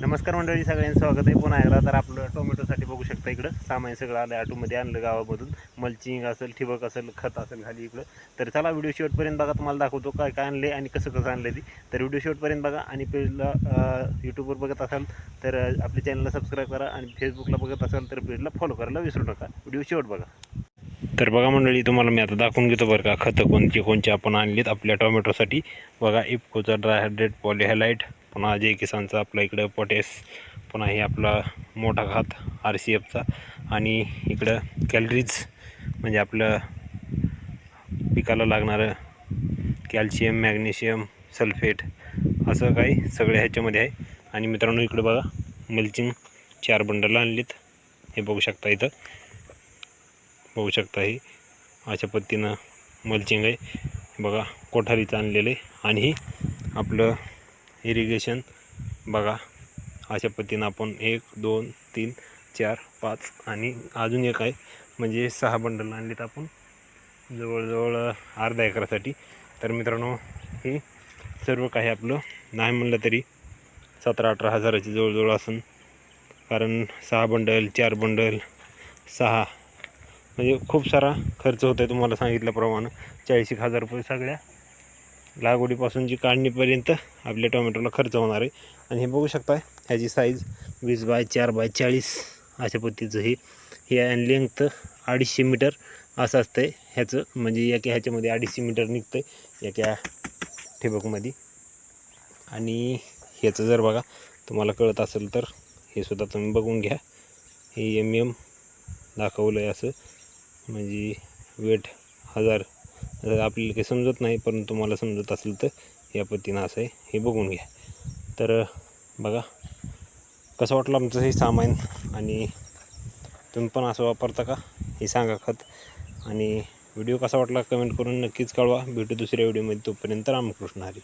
नमस्कार मंडळी, सगळ्यांचं स्वागत आहे पुन्हा एकदा. तर आपलं टोमॅटोसाठी बघू शकता इकडं सामान सगळं आलं, ऑटोमध्ये आणलं गावामधून. मल्चिंग असेल, ठिबक असेल, खत असेल खाली इकडं. तर चला व्हिडिओ शेवटपर्यंत बघा, तुम्हाला दाखवतो काय काय आणले आणि कसं कसं आणलं ती. तर व्हिडिओ शेवटपर्यंत बघा आणि पेजला यूट्यूबवर बघत असाल तर आपल्या चॅनलला सबस्क्राईब करा आणि फेसबुकला बघत असाल तर पेजला फॉलो करायला विसरू नका. व्हिडिओ शेवट बघा. तर बघा मंडळी, तुम्हाला मी आता दाखवून घेतो बरं का खतं कोणची आपण आणलीत आपल्या टोमॅटोसाठी. बघा, इफकोचा ड्रायहायड्रेट पॉलीहायलाइट, पुन्हा जय किसानचा आपला इकडं पोटॅश, पुन्हा हे आपला मोठा खात RCFचा, आणि इकडं कॅलरीज म्हणजे आपलं पिकाला लागणारं कॅल्शियम, मॅग्नेशियम, सल्फेट असं काही सगळे ह्याच्यामध्ये आहे. आणि मित्रांनो इकडं बघा, मल्चिंग 4 बंडल आणलीत. हे बघू शकता, इथं बघू शकता ही अशा पद्धतीनं मल्चिंग आहे. बघा, कोठारीचं आणलेलं आहे. आणि ही आपलं इरिगेशन बघा, अशा पद्धतीनं आपण 1 2 3 4 5 आणि अजून एक आहे, म्हणजे 6 बंडल आणलेत आपण जवळजवळ अर्धा एकरासाठी. तर मित्रांनो, हे सर्व काही आपलं नाही म्हणलं तरी 17-18 हजाराची जवळजवळ असेल, कारण 6 बंडल 4 बंडल 6 म्हणजे खूप सारा खर्च होतो आहे. तुम्हाला सांगितल्याप्रमाणे 40,000 रुपये सगळ्या लागवडीपासून जी काढणीपर्यंत आपल्या टोमॅटोला खर्च होणार आहे. आणि हे बघू शकता, ह्याची साईज 20x4x40 अशा पद्धतीचं हे आणि लेंथ 250 मीटर असं असतं आहे ह्याचं. म्हणजे ह्याच्यामध्ये 250 मीटर निघतं आहे एका ठिबकमध्ये. आणि ह्याचं जर बघा तुम्हाला कळत असेल तर हे सुद्धा तुम्ही बघून घ्या. हे MM दाखवलं आहे असं, म्हणजे वेट 1000. आपल्याला काही समजत नाही, परंतु तुम्हाला समजत असेल तर या पद्धतीनं असं आहे, हे बघून घ्या. तर बघा कसं वाटलं आमचं हे सामान, आणि तुम्ही पण असं वापरता का हे सांगा खत. आणि व्हिडिओ कसा वाटला कमेंट करून नक्कीच कळवा. भेटू दुसऱ्या व्हिडिओमध्ये, तोपर्यंत रामकृष्ण हरी.